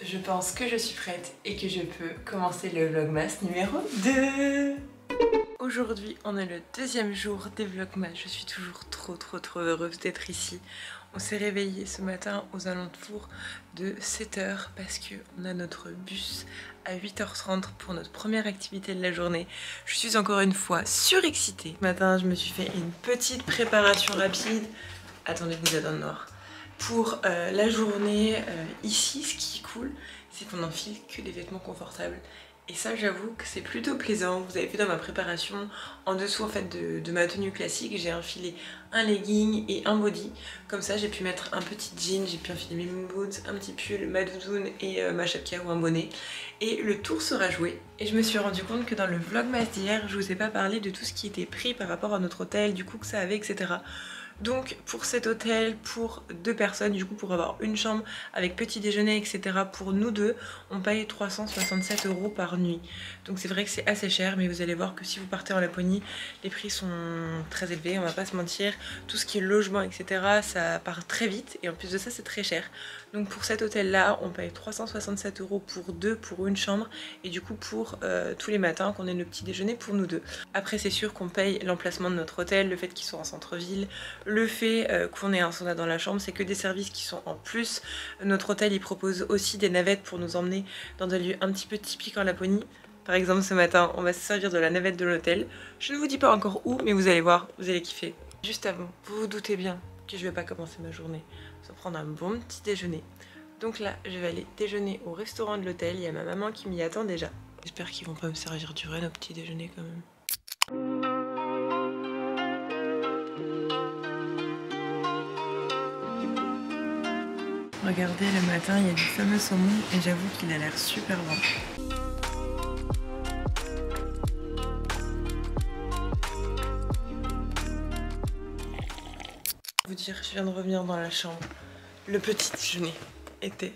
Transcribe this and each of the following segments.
Je pense que je suis prête et que je peux commencer le vlogmas numéro 2. Aujourd'hui, on est le deuxième jour des vlogmas. Je suis toujours trop heureuse d'être ici. On s'est réveillé ce matin aux alentours de 7 h parce qu'on a notre bus à 8 h 30 pour notre première activité de la journée. Je suis encore une fois surexcitée. Ce matin, je me suis fait une petite préparation rapide. Attendez, vous êtes dans le noir. Pour la journée ici, ce qui est cool, c'est qu'on n'enfile que des vêtements confortables. Et ça, j'avoue que c'est plutôt plaisant. Vous avez vu dans ma préparation, en dessous en fait de ma tenue classique, j'ai enfilé un legging et un body. Comme ça, j'ai pu mettre un petit jean, j'ai pu enfiler mes moon boots, un petit pull, ma doudoune et ma chapka ou un bonnet. Et le tour sera joué. Et je me suis rendu compte que dans le vlogmas d'hier, je vous ai pas parlé de tout ce qui était pris par rapport à notre hôtel, du coût que ça avait, etc. Donc pour cet hôtel, pour 2 personnes, du coup pour avoir une chambre avec petit déjeuner, etc. pour nous deux, on paye 367 € par nuit. Donc c'est vrai que c'est assez cher, mais vous allez voir que si vous partez en Laponie, les prix sont très élevés, on va pas se mentir. Tout ce qui est logement, etc. ça part très vite et en plus de ça c'est très cher. Donc pour cet hôtel là, on paye 367 € pour 2 pour une chambre et du coup pour tous les matins qu'on ait le petit déjeuner pour nous deux. Après c'est sûr qu'on paye l'emplacement de notre hôtel, le fait qu'il soit en centre-ville, le fait qu'on ait un sauna dans la chambre, c'est que des services qui sont en plus. Notre hôtel il propose aussi des navettes pour nous emmener dans des lieux un petit peu typiques en Laponie. Par exemple ce matin on va se servir de la navette de l'hôtel. Je ne vous dis pas encore où, mais vous allez voir, vous allez kiffer. Juste avant, vous vous doutez bien que je vais pas commencer ma journée sans prendre un bon petit déjeuner. Donc là je vais aller déjeuner au restaurant de l'hôtel, il y a ma maman qui m'y attend déjà. J'espère qu'ils vont pas me servir du renne au petit déjeuner quand même. Regardez, le matin, il y a du fameux saumon et j'avoue qu'il a l'air super bon. Vous dire, je viens de revenir dans la chambre. Le petit déjeuner était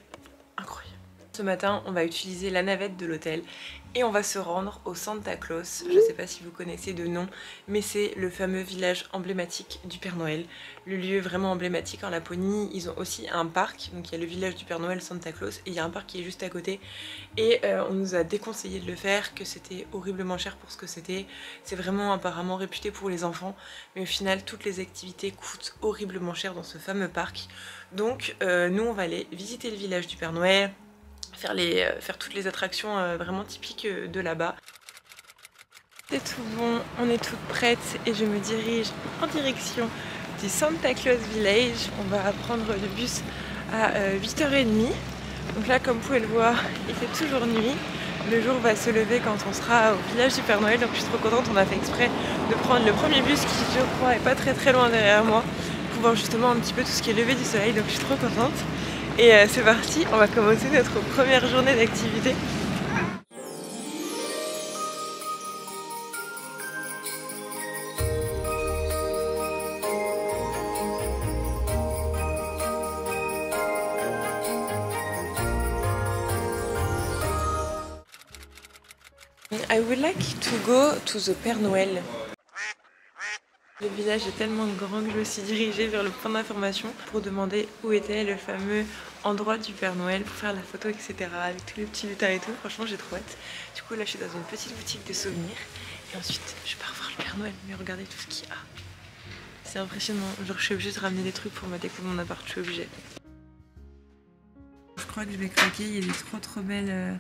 incroyable. Ce matin, on va utiliser la navette de l'hôtel et on va se rendre au Santa Claus. Je ne sais pas si vous connaissez de nom, mais c'est le fameux village emblématique du Père Noël. Le lieu vraiment emblématique en Laponie. Ils ont aussi un parc, donc il y a le village du Père Noël, Santa Claus, et il y a un parc qui est juste à côté. Et on nous a déconseillé de le faire, que c'était horriblement cher pour ce que c'était. C'est vraiment apparemment réputé pour les enfants, mais au final, toutes les activités coûtent horriblement cher dans ce fameux parc. Donc nous, on va aller visiter le village du Père Noël, faire toutes les attractions vraiment typiques de là-bas. C'est tout bon, on est toutes prêtes et je me dirige en direction du Santa Claus Village. On va prendre le bus à 8 h 30. Donc là, comme vous pouvez le voir, il fait toujours nuit. Le jour va se lever quand on sera au village du Père Noël. Donc je suis trop contente, on a fait exprès de prendre le premier bus qui, je crois, est pas très loin derrière moi, pour voir justement un petit peu tout ce qui est levé du soleil. Donc je suis trop contente. Et c'est parti, on va commencer notre première journée d'activité. I would like to go to the Père Noël. Le village est tellement grand que je me suis dirigée vers le point d'information pour demander où était le fameux endroit du Père Noël pour faire la photo, etc. avec tous les petits lutins et tout. Franchement, j'ai trop hâte. Du coup, là, je suis dans une petite boutique de souvenirs et ensuite, je pars voir le Père Noël. Mais regardez tout ce qu'il y a. C'est impressionnant. Genre, je suis obligée de ramener des trucs pour ma déco de mon appart. Je suis obligée. Je crois que je vais craquer. Il y a des trop belles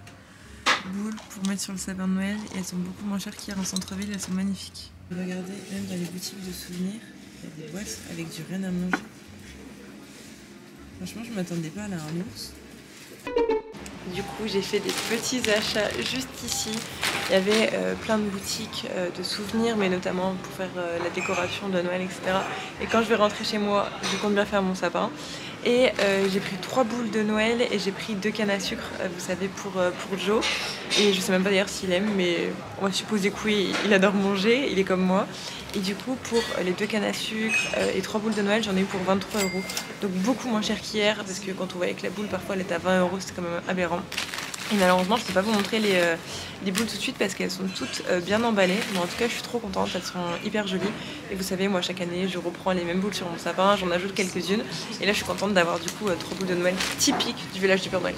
boules pour mettre sur le sapin de Noël et elles sont beaucoup moins chères qu'hier en centre-ville. Elles sont magnifiques. Regardez, même dans les boutiques de souvenirs, il y a des boîtes avec du renne à manger. Franchement, je m'attendais pas à là, un ours. Du coup, j'ai fait des petits achats juste ici. Il y avait plein de boutiques de souvenirs, mais notamment pour faire la décoration de Noël, etc. Et quand je vais rentrer chez moi, je compte bien faire mon sapin. Et j'ai pris 3 boules de Noël et j'ai pris 2 cannes à sucre, vous savez, pour Joe. Et je sais même pas d'ailleurs s'il aime, mais on va supposer que oui, il adore manger, il est comme moi. Et du coup, pour les 2 cannes à sucre et 3 boules de Noël, j'en ai eu pour 23 €. Donc beaucoup moins cher qu'hier, parce que quand on voyait que la boule, parfois elle était à 20 €, c'était quand même aberrant. Et malheureusement, je ne peux pas vous montrer les boules tout de suite parce qu'elles sont toutes bien emballées. Mais en tout cas, je suis trop contente, elles sont hyper jolies. Et vous savez, moi, chaque année, je reprends les mêmes boules sur mon sapin, j'en ajoute quelques-unes. Et là, je suis contente d'avoir du coup 3 boules de Noël typiques du village du Père Noël.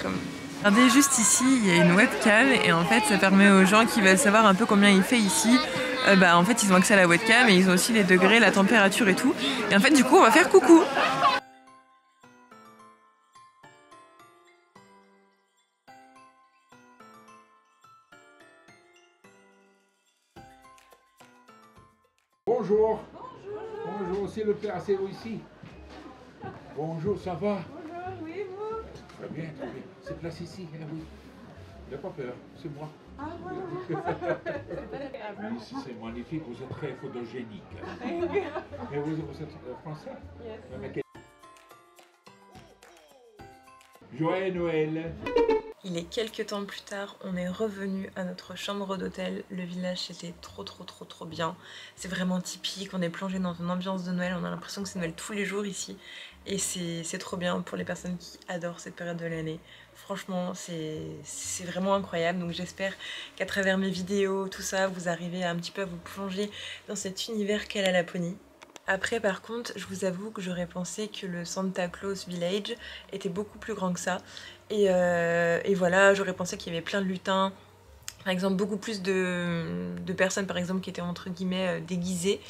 Regardez juste ici, il y a une webcam et en fait ça permet aux gens qui veulent savoir un peu combien il fait ici. En fait ils ont accès à la webcam et ils ont aussi les degrés, la température et tout. Et en fait du coup on va faire coucou. Bonjour. Bonjour, c'est le père, c'est vous ici. Bonjour, ça va? Bonjour, oui vous? Très bien, très bien. C'est place ici, hein, oui. Il n'y a pas peur, c'est moi. Ah voilà. Oui, c'est magnifique, vous êtes très photogénique. Mais vous êtes français? Yes. Joyeux Noël. Il est quelques temps plus tard, on est revenu à notre chambre d'hôtel. Le village c'était trop bien. C'est vraiment typique, on est plongé dans une ambiance de Noël, on a l'impression que c'est Noël tous les jours ici. Et c'est trop bien pour les personnes qui adorent cette période de l'année. Franchement, c'est vraiment incroyable. Donc j'espère qu'à travers mes vidéos, tout ça, vous arrivez à un petit peu à vous plonger dans cet univers qu'est la Laponie. Après par contre, je vous avoue que j'aurais pensé que le Santa Claus Village était beaucoup plus grand que ça. Et voilà, j'aurais pensé qu'il y avait plein de lutins, par exemple beaucoup plus de personnes par exemple qui étaient entre guillemets déguisées.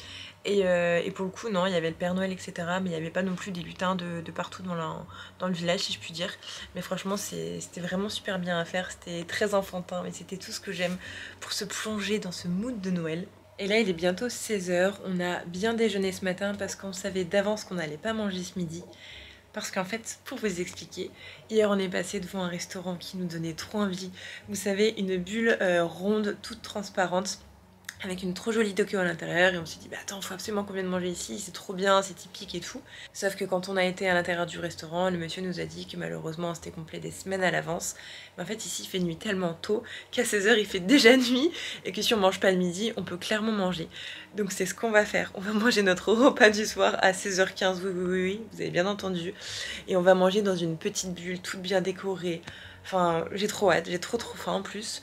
Et pour le coup non, il y avait le Père Noël etc. Mais il n'y avait pas non plus des lutins de partout dans le village si je puis dire. Mais franchement c'était vraiment super bien à faire, c'était très enfantin. Mais c'était tout ce que j'aime pour se plonger dans ce mood de Noël. Et là il est bientôt 16 h, on a bien déjeuné ce matin parce qu'on savait d'avance qu'on n'allait pas manger ce midi. Parce qu'en fait, pour vous expliquer, hier on est passé devant un restaurant qui nous donnait trop envie. Vous savez, une bulle ronde, toute transparente, avec une trop jolie déco à l'intérieur. Et on s'est dit, bah attends, faut absolument qu'on vienne manger ici, c'est trop bien, c'est typique et tout. Sauf que quand on a été à l'intérieur du restaurant, le monsieur nous a dit que malheureusement c'était complet des semaines à l'avance. Mais en fait ici il fait nuit tellement tôt qu'à 16 h il fait déjà nuit. Et que si on mange pas le midi, on peut clairement manger. Donc c'est ce qu'on va faire. On va manger notre repas du soir à 16 h 15, oui, vous avez bien entendu. Et on va manger dans une petite bulle, toute bien décorée. Enfin, j'ai trop hâte, j'ai trop faim en plus.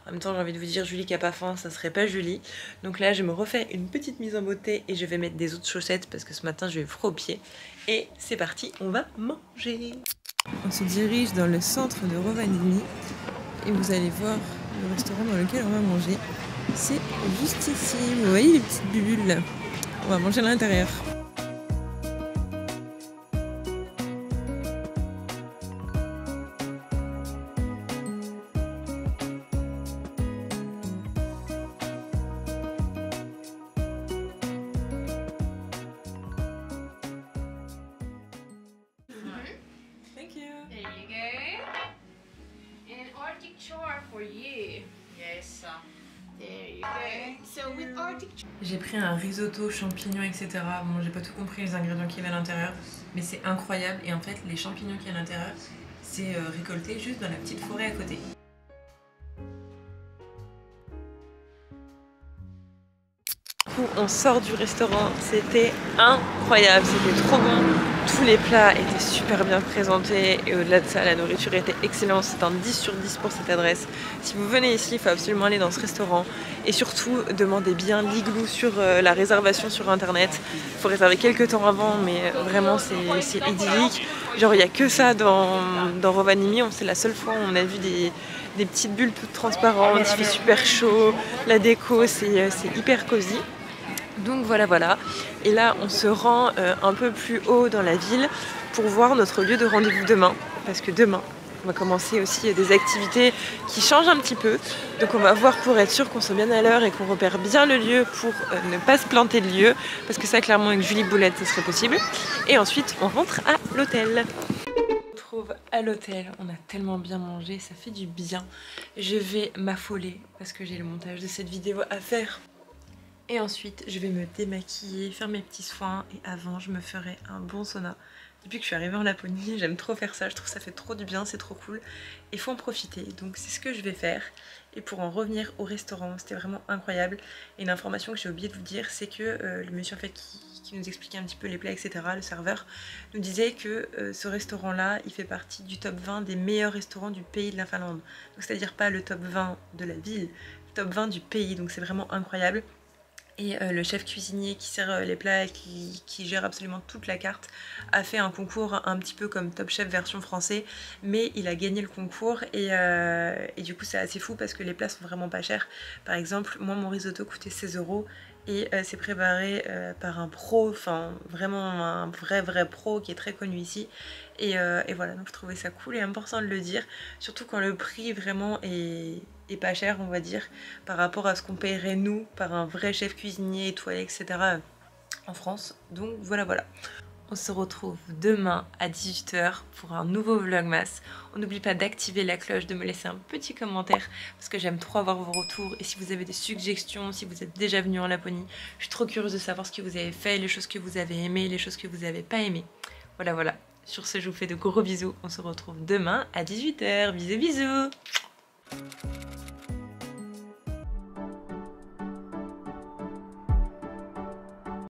En même temps, j'ai envie de vous dire, Julie qui a pas faim, ça serait pas Julie. Donc là, je me refais une petite mise en beauté et je vais mettre des autres chaussettes parce que ce matin, je vais froid aux pieds. Et c'est parti, on va manger. On se dirige dans le centre de Rovaniemi et vous allez voir le restaurant dans lequel on va manger. C'est juste ici. Vous voyez les petites bulles là? On va manger à l'intérieur. Thank you. There you go. And Arctic char for you. Yes. There you go. So with Arctic char. J'ai pris un risotto, champignons, etc. Bon, j'ai pas tout compris les ingrédients qu'il y avait à l'intérieur, mais c'est incroyable. Et en fait, les champignons qu'il y a à l'intérieur, c'est récolté juste dans la petite forêt à côté. On sort du restaurant, c'était incroyable, c'était trop bon. Tous les plats étaient super bien présentés et au-delà de ça, la nourriture était excellente. C'est un 10 sur 10 pour cette adresse. Si vous venez ici, il faut absolument aller dans ce restaurant et surtout demandez bien l'igloo sur la réservation sur internet. Il faut réserver quelques temps avant, mais vraiment c'est idyllique. Genre il n'y a que ça dans Rovaniemi, c'est la seule fois où on a vu des petites bulles toutes transparentes, il fait super chaud, la déco c'est hyper cosy. Donc voilà, et là on se rend un peu plus haut dans la ville pour voir notre lieu de rendez-vous demain, parce que demain on va commencer aussi des activités qui changent un petit peu, donc on va voir pour être sûr qu'on soit bien à l'heure et qu'on repère bien le lieu pour ne pas se planter de lieu, parce que ça clairement avec Julie Boulette ce serait possible, et ensuite on rentre à l'hôtel. On se retrouve à l'hôtel, on a tellement bien mangé, ça fait du bien. Je vais m'affoler parce que j'ai le montage de cette vidéo à faire. Et ensuite, je vais me démaquiller, faire mes petits soins et avant, je me ferai un bon sauna. Depuis que je suis arrivée en Laponie, j'aime trop faire ça, je trouve que ça fait trop du bien, c'est trop cool. Il faut en profiter, donc c'est ce que je vais faire. Et pour en revenir au restaurant, c'était vraiment incroyable. Et une information que j'ai oublié de vous dire, c'est que le monsieur en fait qui nous expliquait un petit peu les plats, etc., le serveur, nous disait que ce restaurant-là, il fait partie du top 20 des meilleurs restaurants du pays de la Finlande. Donc c'est-à-dire pas le top 20 de la ville, le top 20 du pays, donc c'est vraiment incroyable. Et le chef cuisinier qui sert les plats et qui gère absolument toute la carte a fait un concours un petit peu comme Top Chef version français, mais il a gagné le concours et du coup c'est assez fou parce que les plats sont vraiment pas chers. Par exemple, moi mon risotto coûtait 16 € et c'est préparé par un pro, enfin vraiment un vrai pro qui est très connu ici. Et voilà, donc je trouvais ça cool et important de le dire, surtout quand le prix vraiment est pas cher, on va dire, par rapport à ce qu'on paierait nous par un vrai chef cuisinier étoilé, etc. en France. Donc voilà. On se retrouve demain à 18 h pour un nouveau vlogmas. On n'oublie pas d'activer la cloche, de me laisser un petit commentaire parce que j'aime trop avoir vos retours. Et si vous avez des suggestions, si vous êtes déjà venu en Laponie, je suis trop curieuse de savoir ce que vous avez fait, les choses que vous avez aimées, les choses que vous n'avez pas aimées. Voilà. Sur ce, je vous fais de gros bisous. On se retrouve demain à 18 h. Bisous.